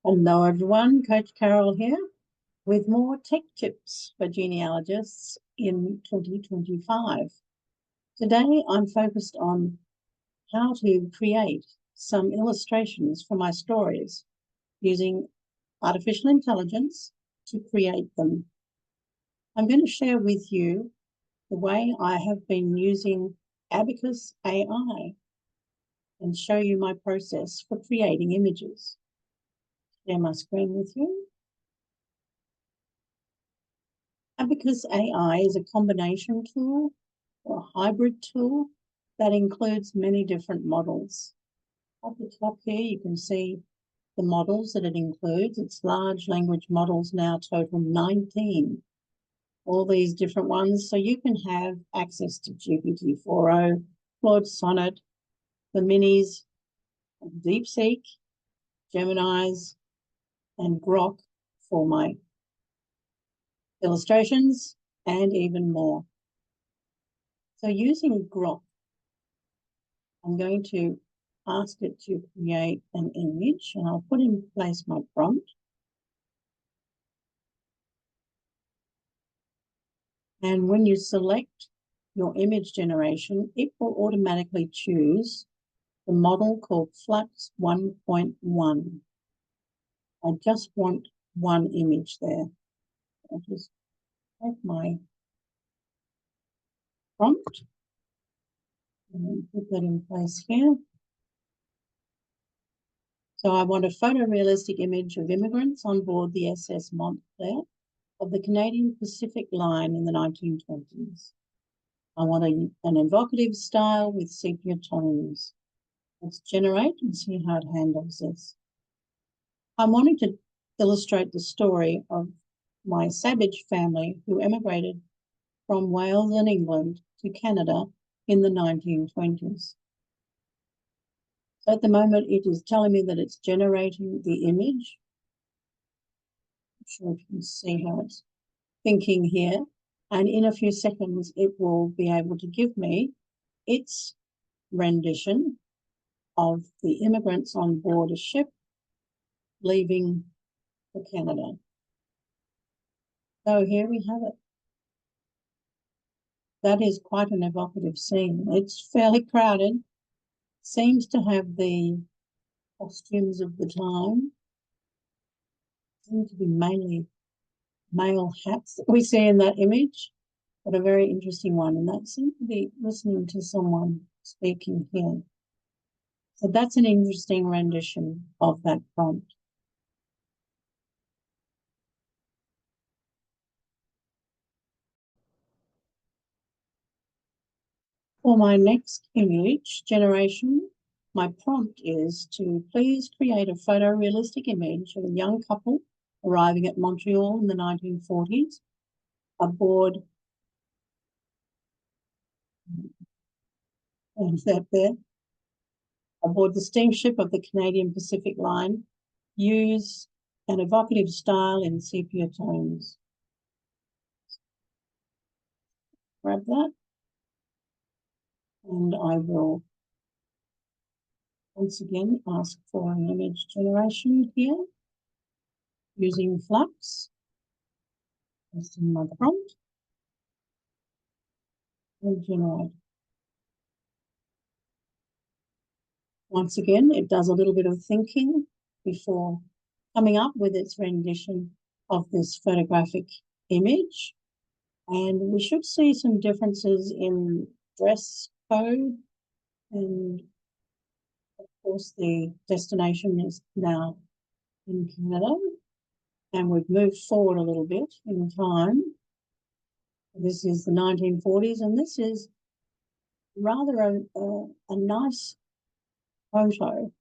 Hello everyone, Coach Carole here with more tech tips for genealogists in 2025. Today I'm focused on how to create some illustrations for my stories using artificial intelligence to create them. I'm going to share with you the way I have been using Abacus AI and show you my process for creating images. Share my screen with you. Abacus AI is a combination tool or a hybrid tool that includes many different models. At the top here, you can see the models that it includes. Its large language models now total 19, all these different ones. So you can have access to GPT-4o, Claude Sonnet, the minis, DeepSeek, Geminis, and Grok for my illustrations and even more. So using Grok, I'm going to ask it to create an image, and I'll put in place my prompt. And when you select your image generation, it will automatically choose the model called Flux 1.1. I just want one image there. I'll just take my prompt and put that in place here. So I want a photorealistic image of immigrants on board the SS Montclair of the Canadian Pacific Line in the 1920s. I want an evocative style with sepia tones. Let's generate and see how it handles this. I'm wanting to illustrate the story of my Savage family who emigrated from Wales and England to Canada in the 1920s. So at the moment, it is telling me that it's generating the image. I'm sure you can see how it's thinking here. And in a few seconds, it will be able to give me its rendition of the immigrants on board a ship leaving for Canada. So here we have it. That is quite an evocative scene. It's fairly crowded, seems to have the costumes of the time. Seem to be mainly male hats that we see in that image, but a very interesting one. And that seems to be listening to someone speaking here. So that's an interesting rendition of that prompt. For my next image generation, my prompt is to please create a photorealistic image of a young couple arriving at Montreal in the 1940s aboard, and that there, aboard the steamship of the Canadian Pacific Line. Use an evocative style in sepia tones. Grab that. And I will once again ask for an image generation here using Flux. Just in my prompt and generate. Once again, it does a little bit of thinking before coming up with its rendition of this photographic image. And we should see some differences in dress code, and of course the destination is now in Canada, and we've moved forward a little bit in time. This is the 1940s, and this is rather a nice photo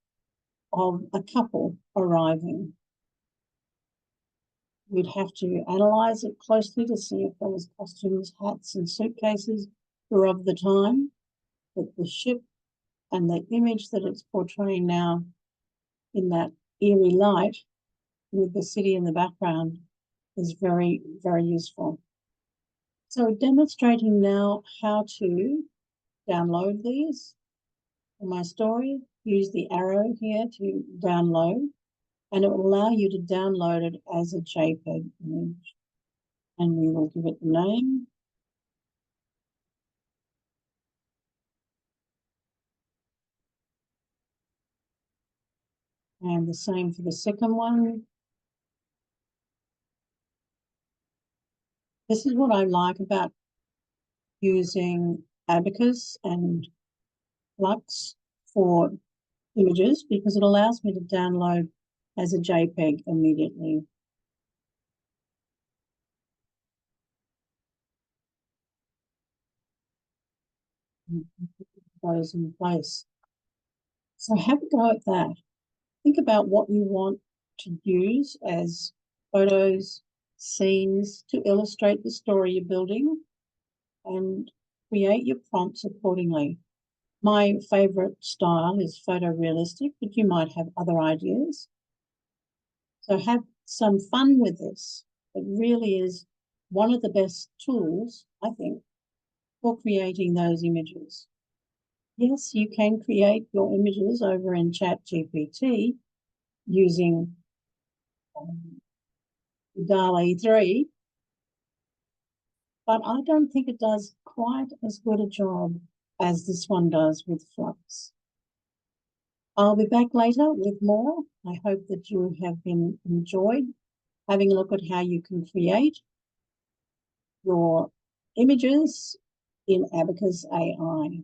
of a couple arriving. We'd have to analyse it closely to see if those costumes, hats and suitcases were of the time, but the ship and the image that it's portraying now in that eerie light with the city in the background is very, very useful. So demonstrating now how to download these for my story. Use the arrow here to download. and it will allow you to download it as a JPEG image. And we will give it a name. And the same for the second one. This is what I like about using Abacus and Flux for images, because it allows me to download as a JPEG immediately. Those in place. So have a go at that. Think about what you want to use as photos, scenes to illustrate the story you're building, and create your prompts accordingly. My favourite style is photorealistic, but you might have other ideas. So have some fun with this. It really is one of the best tools, I think, for creating those images. Yes, you can create your images over in ChatGPT using DALL-E 3, but I don't think it does quite as good a job as this one does with Flux. I'll be back later with more. I hope that you have been enjoyed having a look at how you can create your images in Abacus AI.